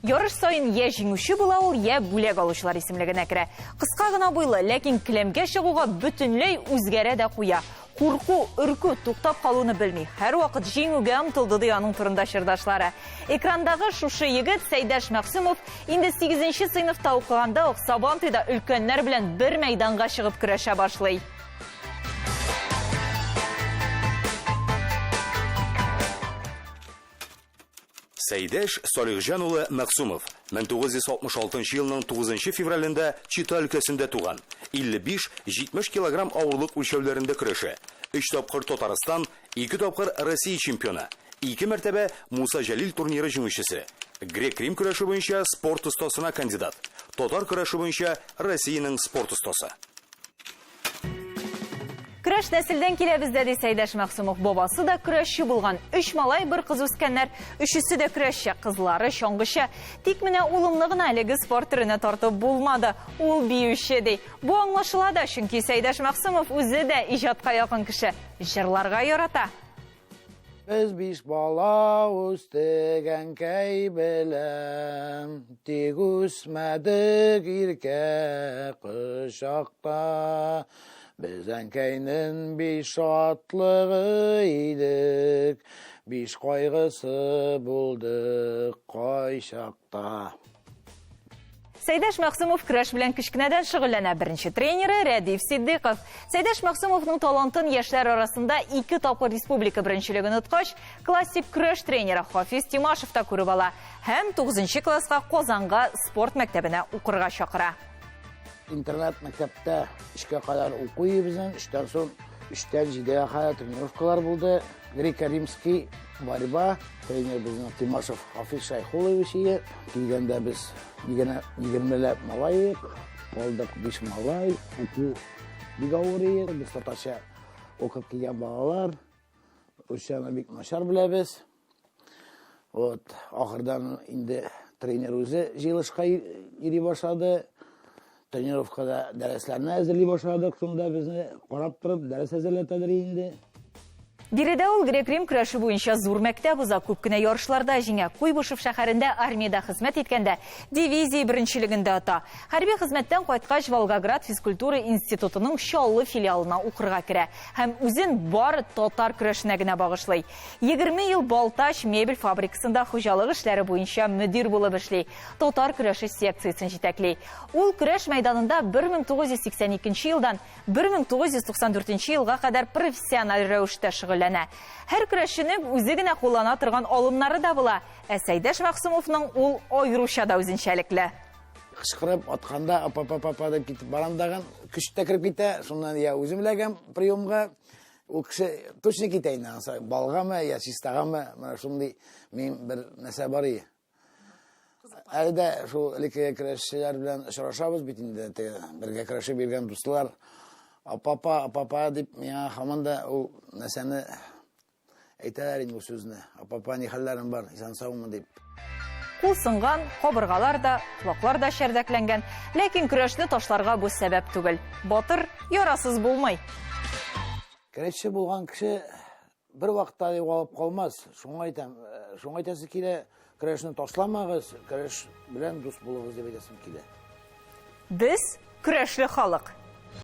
Ярыш сайын я җиңүче була ул, я бүләк алучылар исемлегенә керә. Кыска гына буйлы, ләкин келәмгә чыгуга бөтенләй үзгәрә дә куя. Курку, үрку, туктап калуны белми. Һәр вакыт җиңүгә омтылды ди аның турында чырдашлары. Экрандагы шушы егет Сәйдәш Мәхсүмов инде 8нче сыйныфта укыганда ук Сабантуйда өлкәннәр белән бер мәйданга чыгып көрәшә башлый. Сәйдәш Салихҗан улы Мәхсүмов 1966 елның 9 февралендә Чита өлкәсендә туган. 55-70 килограмм авырлык үлчәүләрендә көрәшә. 3 тапкыр Татарстан, 2 тапкыр Россия чемпионы, 2 мәртәбә Муса Җәлил турниры җиңүчесе. Грек-рим көрәше буенча спорт остасына кандидат. Татар көрәше буенча Россиянең спорт остасы. Көрәш нәселдән килә бездә ди Сәйдәш Мәхсүмов. Бабасы да көрәшче булган. 3 малай, бер кыз үскәннәр. Өчесе дә көрәшче, кызлары чаңгычы. Тик менә улымны гына әлеге спорт төренә тартып булмады. Ул биюче ди. Бу аңлашыла да, чөнки Сәйдәш Мәхсүмов үзе дә иҗатка якын кеше. Җырларга ярата. Biz 5 bala üstügen key belem, teg üsmedik irke kışakta. Biz enkeynin 5 atlığı idik, 5 kaygısı bulduk kayşakta. Сәйдәш Мәхсүмов көрәш белән кечкенәдән шөгыльләнә. Беренче тренеры Рәдиф Сиддыйков. Сәйдәш Мәхсүмовның талантын яшьләр арасында 2 тапкыр республика беренчелеген тоткач, классик көрәш тренеры Хафиз Тимашев та күреп ала һәм 9нчы класска Казанга спорт мәктәбенә укырга чакыра. Интернет мәктәптә 3-кә кадәр укый безнең, 3тән соң 3тән 7-гә кадәр тренировкалар булды. Греко-римский борьба, тренер безнең Тимашев Хафиз Шайхулович иде. Килгәндә без 20 малай, алдык 5 малай, бик авыр иде. Без татарча укып килгән балалар, русчаны бик начар беләбез. Вот, ахырдан инде тренер үзе җыелышка йөри башлады. Тренировкада дәресләрне әзерли башладык, шунда безне карап торып дәрес әзерләтәләр инде. Биредә ул грек-рим көрәше буенча зур мәктәп уза, күп кенә ярышларда җиңә. Куйбышев шәһәрендә армиядә хезмәт иткәндә дивизия беренчелегендә ата. Хәрби хезмәттән кайткач Волгоград физкультура институтының Чаллы филиалына укырга керә һәм үзен бары татар көрәшенә генә багышлый. 20 ел Балтач мебель фабрикасында хуҗалык эшләре буенча мөдир булып эшли. Татар көрәше секциясын җитәкли. Ул көрәш мәйданында 1982 елдан 1994 елга кадәр профессиональ рәвештә шөгыльләнә. Һәр көрәшченең үзе генә куллана торган алымнары да була. Сәйдәш Мәхсүмовның ул аеруча да үзенчәлекле. Кычкырып атканда апа дип китеп барам даган, көч тә кирип китә. Шуннан я үзем ләгәм приемга. Ул кеше точно китә инде. Балгамы, я систагамы, менә шундый мин бер нәрсә бар иде. Әлдә шул элекке көрәшчеләр белән очрашабыз бит инде. Бергә көрәшеп биргән дуслар. Апа дип миңа һаман да ул нәрсәне әйтәләр инде, сүзне. Апа, ни хәлләрем бар, исән саумы дип. Кул сынган, кабыргалар да, колаклар да шәрдәкләнгән, ләкин көрәшне ташларга бу сәбәп түгел. Батыр ярасыз булмый. Көрәшче булган кеше бер вакытта югалып калмас. Шуңа әйтәсе килә, көрәшне ташламагыз, көрәш белән дус булыгыз дип әйтәсем килә. Без көрәшле халык.